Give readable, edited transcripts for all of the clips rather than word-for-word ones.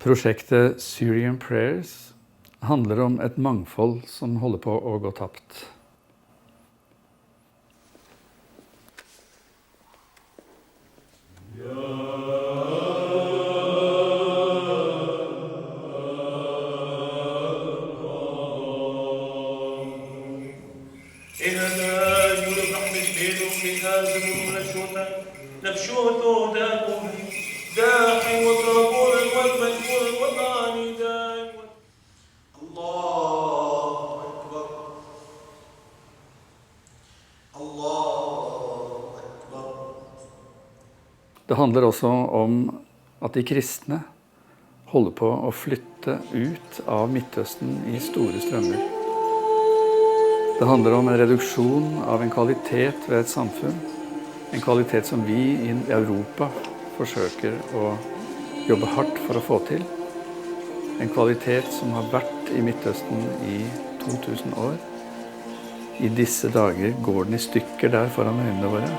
Prosjektet Syrian Prayers handler om et mangfold som holder på å gå tapt. Det handler også om at de kristne holder på å flytte ut av Midtøsten i store strømmer. Det handler om en reduksjon av en kvalitet ved et samfunn, en kvalitet som vi i Europa forsøker å jobbe hardt for å få til. En kvalitet som har vært i Midtøsten i 2000 år. I disse dager går den i stykker der foran øynene våre.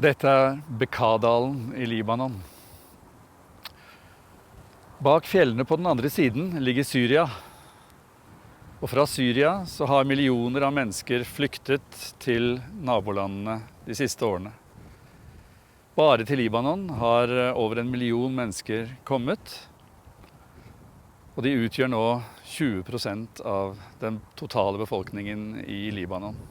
Dette er Bekaa-dalen i Libanon. Bak fjellene på den andre siden ligger Syria. Og fra Syria så har millioner av mennesker flyktet til nabolandene de siste årene. Bare til Libanon har over 1 million mennesker kommet. Og de utgjør nå 20% av den totale befolkningen i Libanon.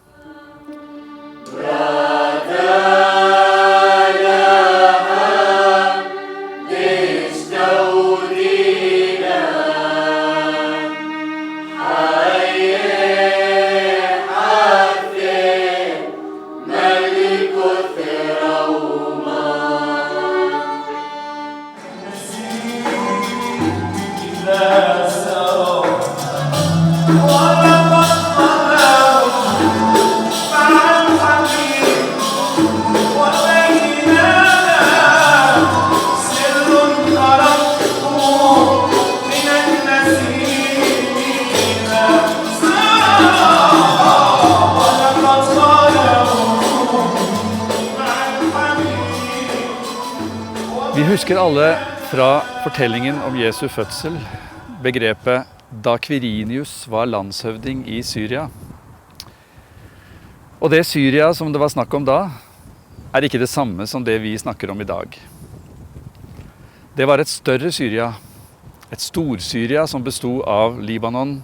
Vi husker alle fra fortellingen om Jesu fødsel begrepet da Quirinius var landshøvding i Syria. Og det Syria som det var snakk om da, er ikke det samme som det vi snakker om i dag. Det var et større Syria, et stor-Syria som bestod av Libanon,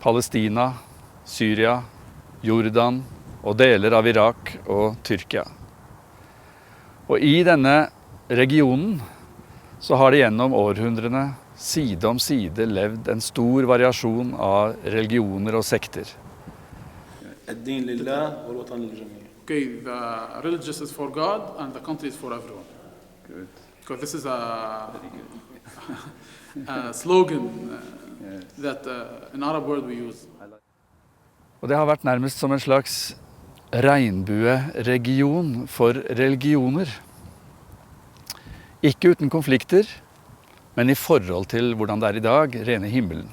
Palestina, Syria, Jordan og deler av Irak og Tyrkia. Og i denne regionen så har det gjennom århundrene side om side levd en stor variasjon av religioner og sekter. الدين لله والوطن للجميع. Okay, the religious is for God and the country is for everyone. Good. Because this is a slogan that in Arab world we use. Og det har vært nærmest som en slags regnbueregion for religioner. Ikke uten konflikter, men i forhold til hvordan det er i dag, rene himmelen.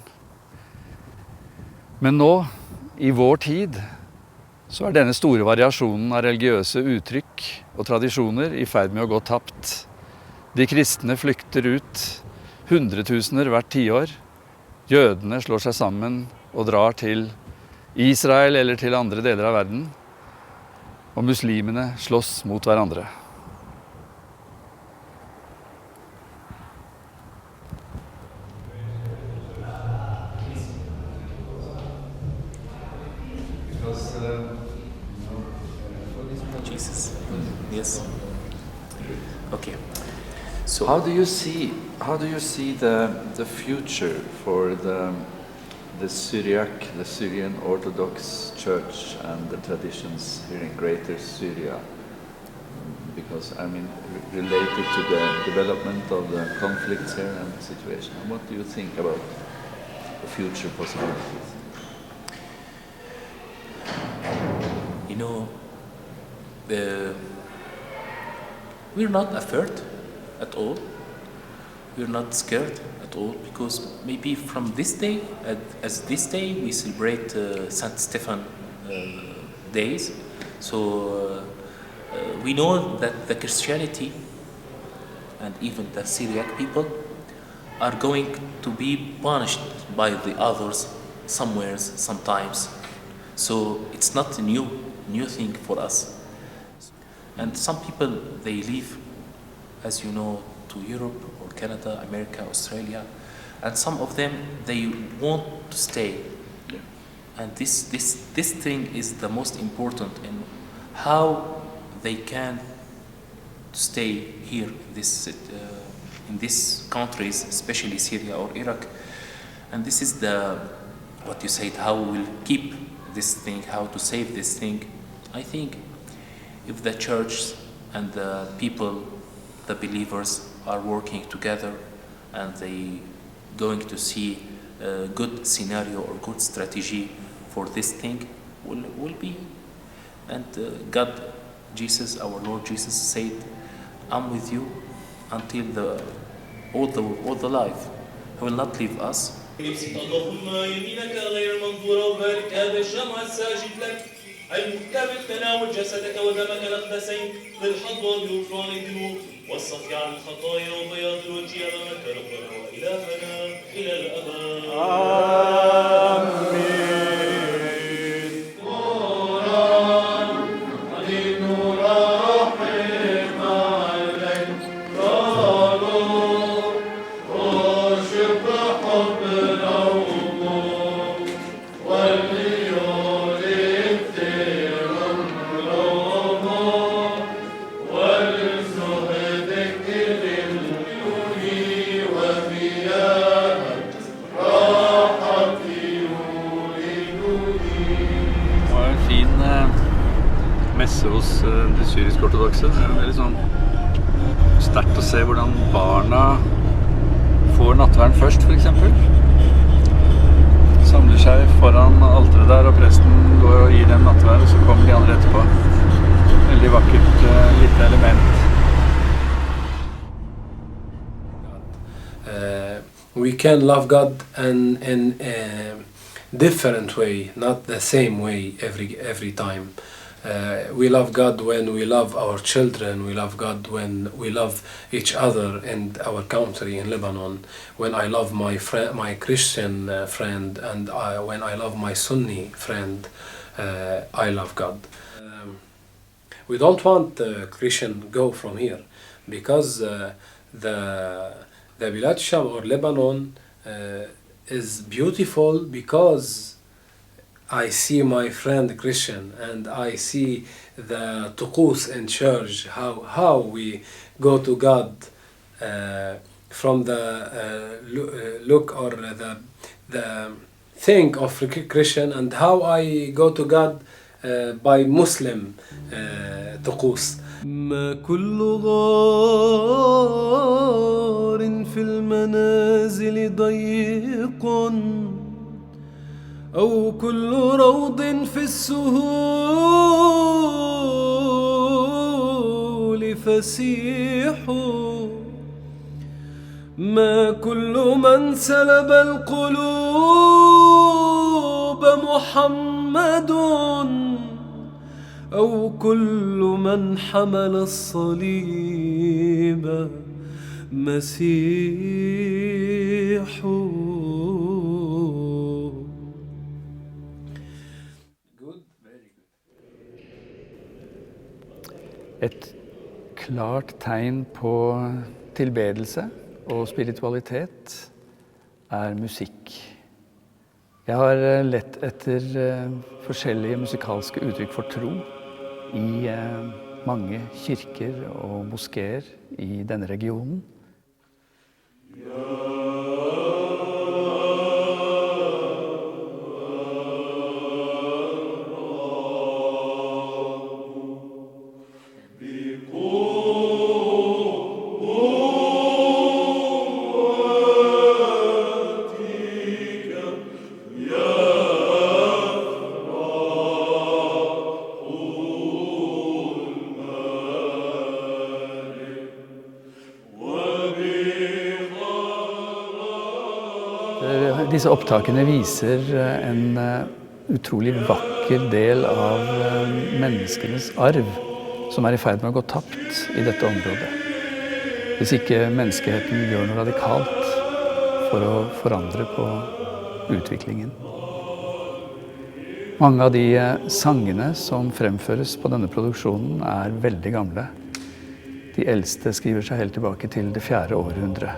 Men nå, i vår tid, så er denne store variasjonen av religiøse uttrykk og tradisjoner i ferd med å gå tapt. De kristne flykter ut, hundretusener hvert tiår. Jødene slår seg sammen og drar til Israel eller til andre deler av verden. Og muslimene slåss mot hverandre. Jesus. Yes. Okay. So How do you see the future for the Syrian Orthodox Church and the traditions here in Greater Syria? Because related to the development of the conflicts here and the situation. What do you think about the future possibilities? you know, we're not afraid at all we're not scared at all, because maybe from this day, as this day we celebrate Saint Stephen days, so we know that the Christianity and even the Syriac people are going to be punished by the others somewhere, sometimes. So it's not a new thing for us. And some people, they leave, as you know, to Europe or Canada, America, Australia, and some of them, they want to stay. Yeah. And this thing is the most important in how they can stay here in these countries, especially Syria or Iraq. And this is what you said, how we will keep this thing, how to save this thing. I think if the church and the people, the believers, are working together and they going to see a good scenario or good strategy for this thing, will be. And God, Jesus, our Lord Jesus said, I'm with you until all the life. He will not leave us. اللهم يمينك غير منظورة وبارك هذا الجمع الساجد لك المهتم بتناول جسدك ودمك الأقدسين بالحظوة بغفران الذنوب والصفي عن الخطايا وبياض الوجه أمامك ربنا وإلهنا إلى الأبد. آمين. Messe hos de syrisk-ortodokse. Det er veldig sånn sterkt å se hvordan barna får nattverden først, for eksempel. Samler seg foran alteret der, og presten går og gir dem nattverd, og så kommer de andre etterpå. Veldig vakkert lite element. We can love God in a different way, not the same way every time. We love God when we love our children. We love God when we love each other in our country in Lebanon. When I love my Christian friend, and when I love my Sunni friend, I love God. We don't want Christian go from here, because the Bilad Sham or Lebanon is beautiful, because I see my friend Christian, and I see the tuqus in church, how we go to God from the look or the thing of Christian, and how I go to God by Muslim tuqus. ما كل غار في المنازل ضيق أو كل روض في السهول فسيح ما كل من سلب القلوب محمد أو كل من حمل الصليب مسيح. Et klart tegn på tilbedelse og spiritualitet er musikk. Jeg har lett etter forskjellige musikalske uttrykk for tro i mange kirker og moskeer i denne regionen. وبخالق Disse opptakene viser en utrolig vakker del av menneskenes arv som i ferd med å gå tapt i dette området. Hvis ikke menneskeheten gjør noe radikalt for å forandre på utviklingen. Mange av de sangene som fremføres på denne produksjonen veldig gamle. De eldste skriver seg helt tilbake til det 4. århundre.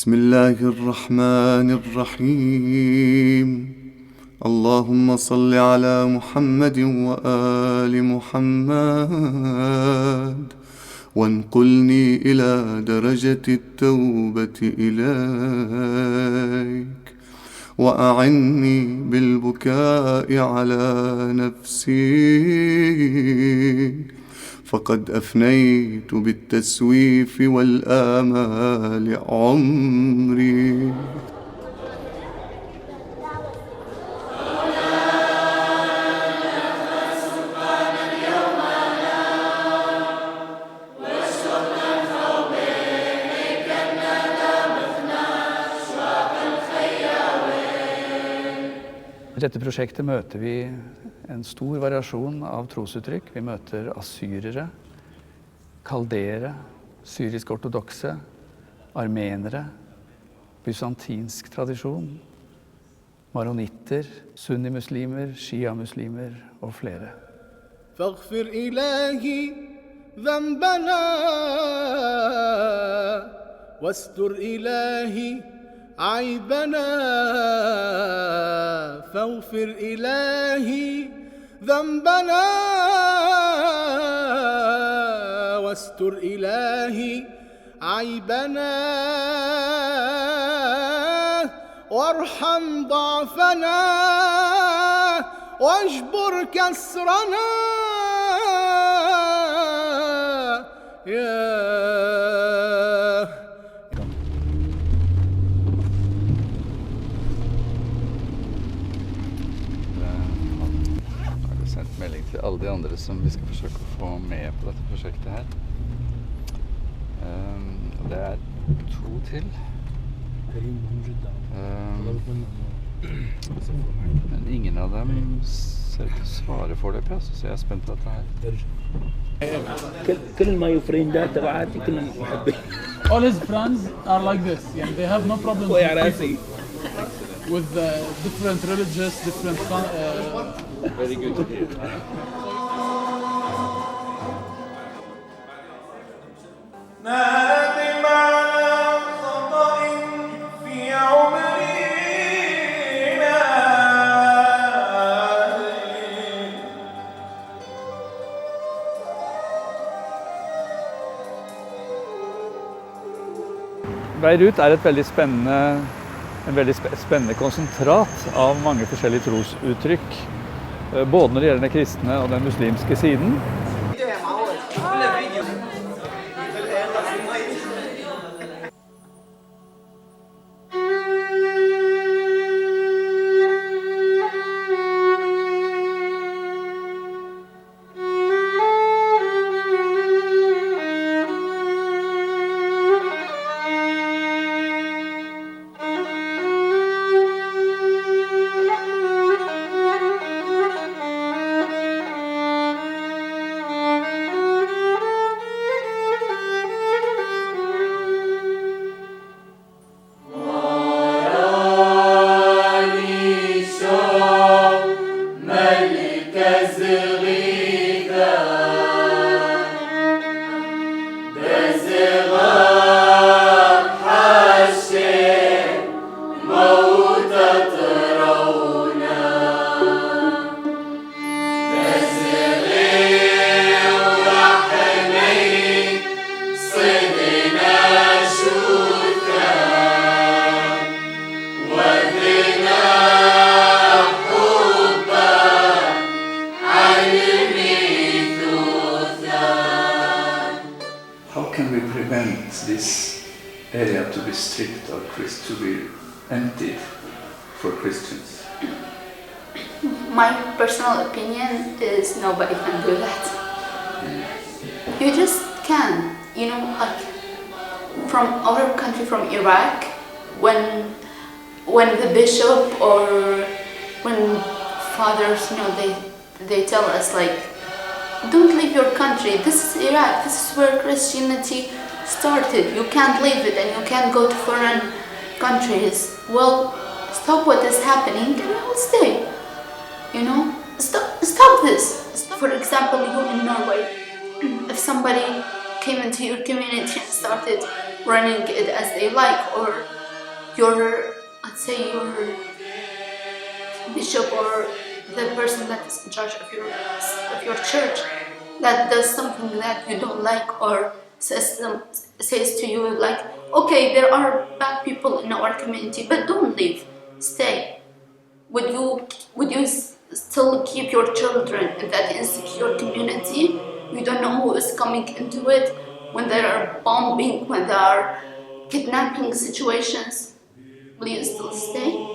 بسم الله الرحمن الرحيم اللهم صل على محمد وآل محمد وانقلني إلى درجة التوبة إليك وأعني بالبكاء على نفسي فقد أفنيت بالتسويف والآمال عمري I dette prosjektet møter vi en stor variasjon av trosuttrykk. Vi møter assyrere, kaldere, syrisk-ortodokse, armenere, bysantinsk tradisjon, maronitter, sunnimuslimer, shia-muslimer og flere. فاغفر إلهي ذنبنا واستر إلهي عيبنا فاغفر إلهي ذنبنا واستر إلهي عيبنا وارحم ضعفنا واجبر كسرنا يا melding til alle de andre som vi skal forsøke å få med på dette prosjektet her. Det 2 til. Men ingen av dem ser ut til å svare foreløpig, så jeg spent på dette her. All his friends are like this. Yeah, they have no problem with different religious, different. Very good to hear. Beirut et veldig spennende, en veldig spennende konsentrat av mange forskjellige trosuttrykk, både når det gjelder den kristne og den muslimske siden. area to be stripped or to be emptied for Christians? My personal opinion is nobody can do that. You just can, you know, like from our country, from Iraq, when the bishop or when fathers, you know, they tell us like, don't leave your country. This is Iraq. This is where Christianity started. You can't leave it and you can't go to foreign countries. Well, stop what is happening and I will stay. You know, stop this. For example, you in Norway, if somebody came into your community and started running it as they like, or let's say your bishop or the person that is in charge of your church that does something that you don't like, or says to you like, okay, there are bad people in our community, but don't leave, stay. Would you still keep your children in that insecure community? You don't know who is coming into it, when there are bombing, when there are kidnapping situations. Will you still stay?